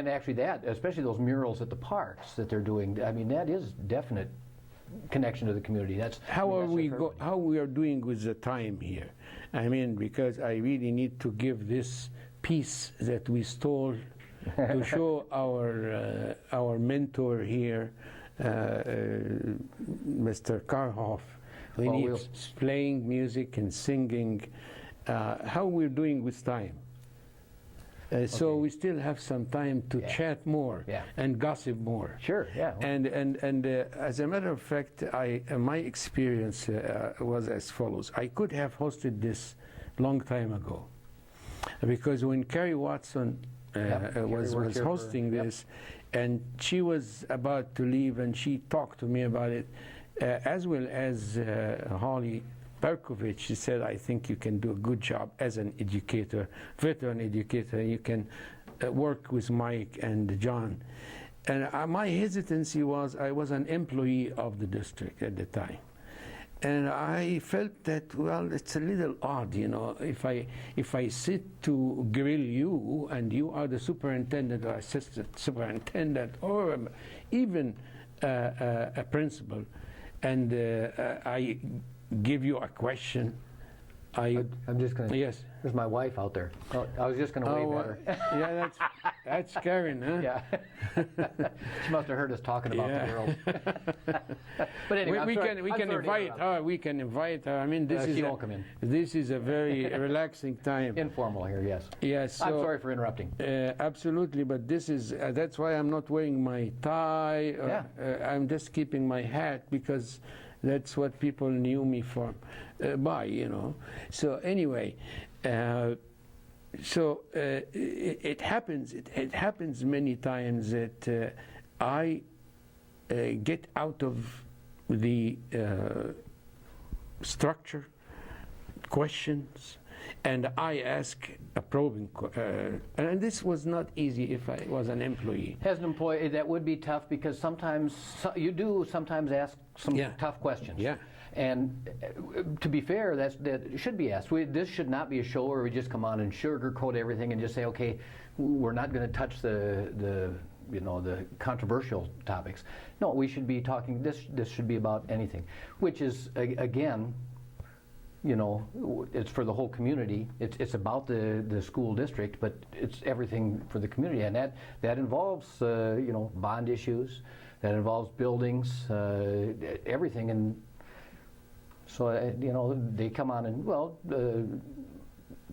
and actually that, especially those murals at the parks that they're doing, I mean, that is definite connection to the community. That's how we are doing with the time here. I mean, because I really need to give this piece that we stole to show our mentor here, Mr. Carhoff. We need playing music and singing. How we're doing with time. So we still have some time to chat more and gossip more. Sure, yeah. And as a matter of fact, my experience was as follows. I could have hosted this long time ago, because when Carrie Watson was hosting this, and she was about to leave, and she talked to me about it, as well as Holly Berkovich. She said, I think you can do a good job as an educator, veteran educator. You can work with Mike and John. And my hesitancy was, I was an employee of the district at the time. And I felt that, well, it's a little odd, you know, if I sit to grill you and you are the superintendent or assistant superintendent or even a principal, and I give you a question. I'm just going to. Yes. There's my wife out there. Oh, I was just going to wave at her. Yeah, that's Karen, huh? Yeah. She must have heard us talking about the world. But anyway, we can invite her. We can invite her. I mean, she won't come in. This is a very relaxing time. Informal here, yes. Yes. So, I'm sorry for interrupting. Absolutely, but this is that's why I'm not wearing my tie. I'm just keeping my hat because that's what people knew me from, by, you know. So anyway, it happens. It happens many times that I get out of the structure, questions, and I ask a probing, and this was not easy if I was an employee. As an employee, that would be tough because sometimes you do sometimes ask some tough questions. Yeah. And to be fair, that should be asked. This should not be a show where we just come on and sugarcoat everything and just say, okay, we're not going to touch the controversial topics. No, we should be talking. This should be about anything, which is again, you know, it's for the whole community. It's about the school district, but it's everything for the community, and that involves bond issues, that involves buildings, everything. And so they come on and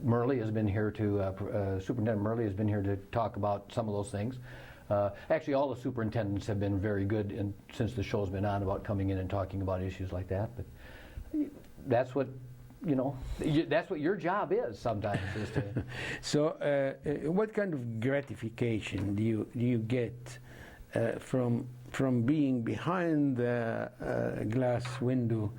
Murley has been here to Superintendent Murley has been here to talk about some of those things. Actually, all the superintendents have been very good since the show's been on about coming in and talking about issues like that. But that's what. That's what your job is sometimes. Is to So, what kind of gratification do you get from being behind the glass window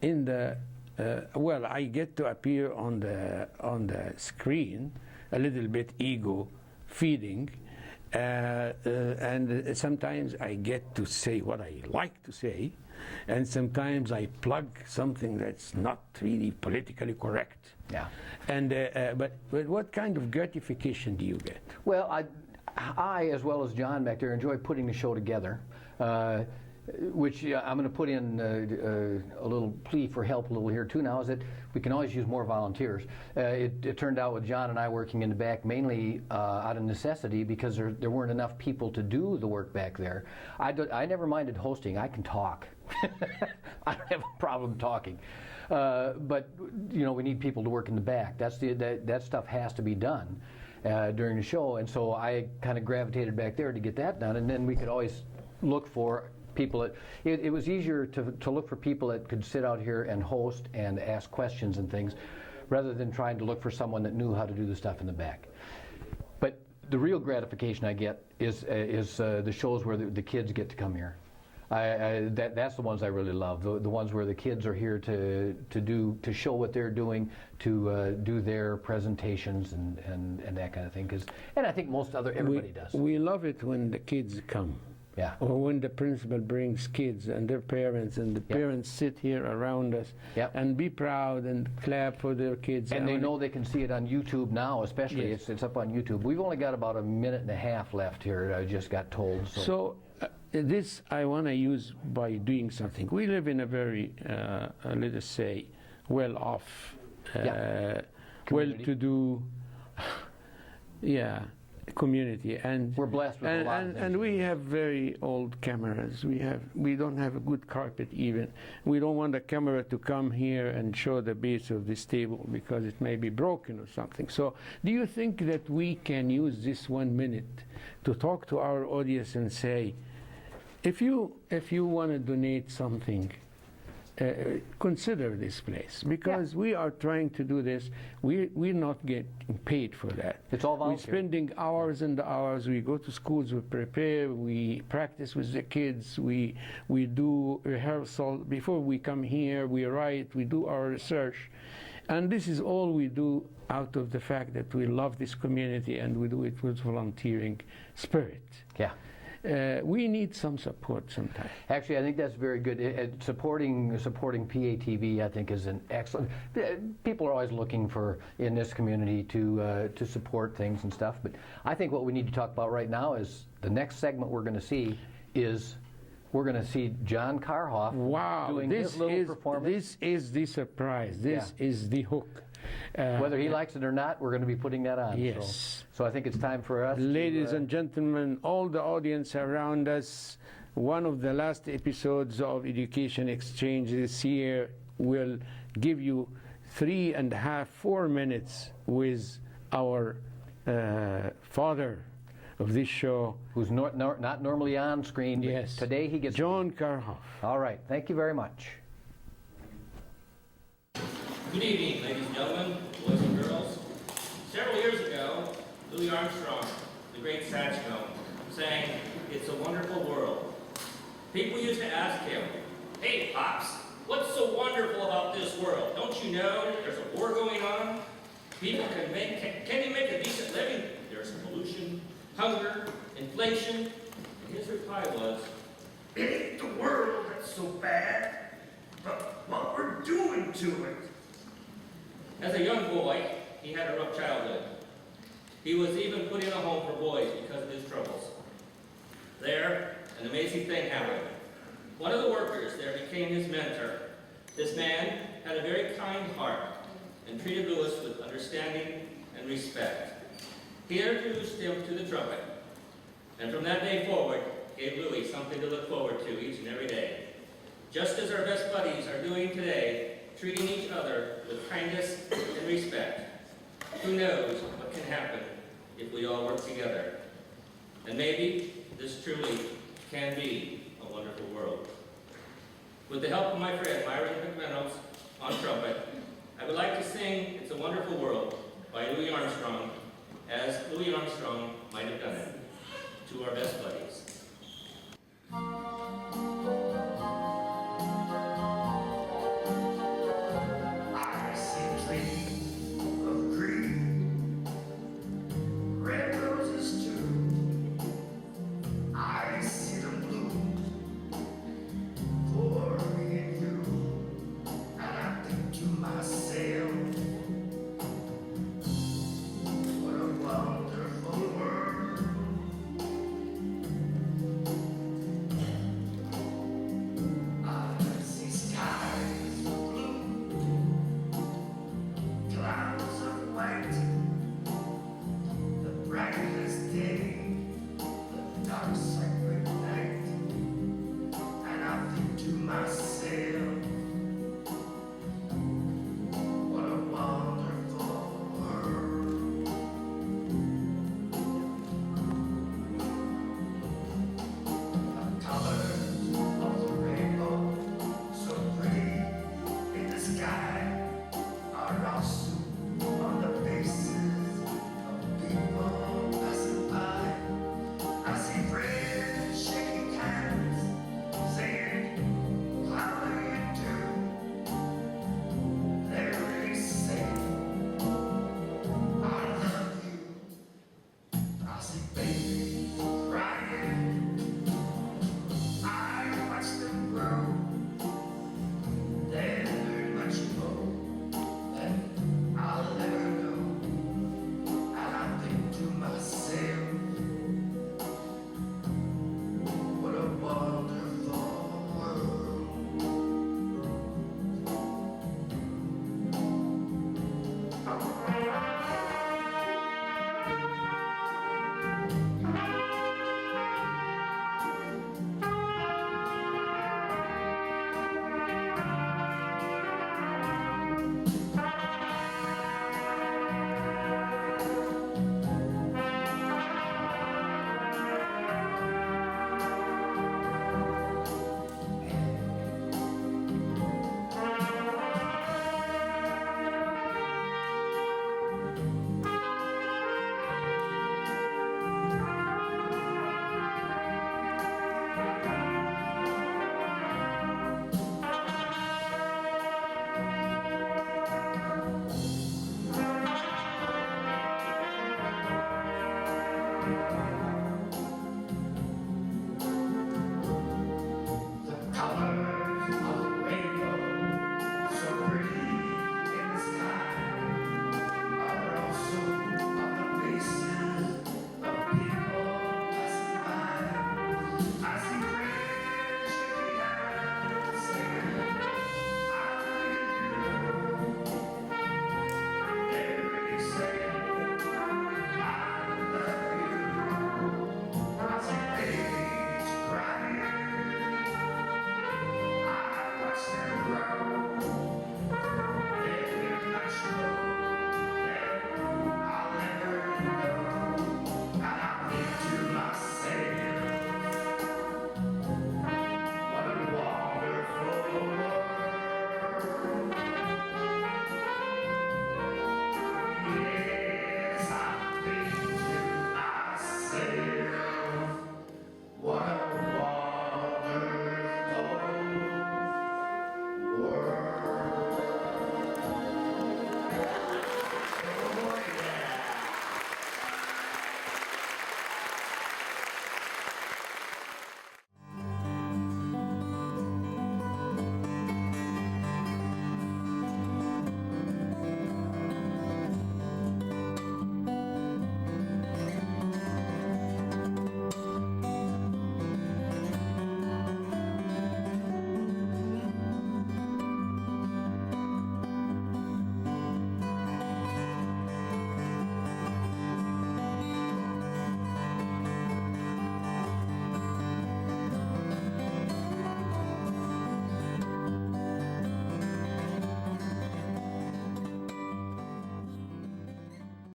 in the? I get to appear on the screen, a little bit ego feeding, and sometimes I get to say what I like to say. And sometimes I plug something that's not really politically correct. Yeah. And but what kind of gratification do you get? Well, I as well as John back there enjoy putting the show together, which I'm going to put in a little plea for help a little here too. Now is that we can always use more volunteers. It turned out with John and I working in the back mainly out of necessity because there weren't enough people to do the work back there. I never minded hosting. I can talk. I don't have a problem talking, but we need people to work in the back. That stuff has to be done during the show, and so I kind of gravitated back there to get that done, and then we could always look for people. It was easier to look for people that could sit out here and host and ask questions and things, rather than trying to look for someone that knew how to do the stuff in the back. But the real gratification I get is the shows where the kids get to come here. That's the ones I really love. The ones where the kids are here to show what they're doing, to do their presentations and that kind of thing. And I think everybody does. We love it when the kids come. Yeah. Or when the principal brings kids and their parents, and the parents sit here around us and be proud and clap for their kids. And they know they can see it on YouTube now, especially. Yes. It's up on YouTube. We've only got about a minute and a half left here, I just got told. So this I want to use by doing something. We live in a very, let us say, well-off, well-to-do, community, and we're blessed with a lot of things. And we have very old cameras. We don't have a good carpet even. We don't want the camera to come here and show the base of this table because it may be broken or something. So do you think that we can use this 1 minute to talk to our audience and say, if you want to donate something, consider this place, because we are trying to do this. We're not getting paid for that. It's all volunteer. We're spending hours and hours. We go to schools, we prepare, we practice with the kids, we do rehearsal. Before we come here, we write, we do our research. And this is all we do out of the fact that we love this community and we do it with volunteering spirit. Yeah. We need some support sometimes. Actually, I think that's very good. Supporting PATV, I think, is an excellent. People are always looking for in this community to support things and stuff. But I think what we need to talk about right now is the next segment we're going to see is we're going to see John Carhoff doing his little performance. This is the surprise. This is the hook. Whether he likes it or not, we're going to be putting that on. Yes. So I think it's time for us. Ladies and gentlemen, all the audience around us, one of the last episodes of Education Exchange this year will give you 3.5, 4 minutes with our father of this show, who's not normally on screen. But yes. Today he gets John Carhoff. All right. Thank you very much. Good evening, ladies and gentlemen, boys and girls. Several years ago, Louis Armstrong, the great saxophone, sang "It's a Wonderful World." People used to ask him, "Hey, Pops, what's so wonderful about this world? Don't you know there's a war going on? People can you make a decent living? There's pollution, hunger, inflation." And his reply was, "It ain't the world that's so bad, but what we're doing to it." As a young boy, he had a rough childhood. He was even put in a home for boys because of his troubles. There, an amazing thing happened. One of the workers there became his mentor. This man had a very kind heart and treated Louis with understanding and respect. He introduced him to the trumpet, and from that day forward, gave Louis something to look forward to each and every day. Just as our best buddies are doing today, treating each other with kindness and respect. Who knows what can happen if we all work together? And maybe this truly can be a wonderful world. With the help of my friend Myron McReynolds on trumpet, I would like to sing "It's a Wonderful World" by Louis Armstrong, as Louis Armstrong might have done it, to our best buddies.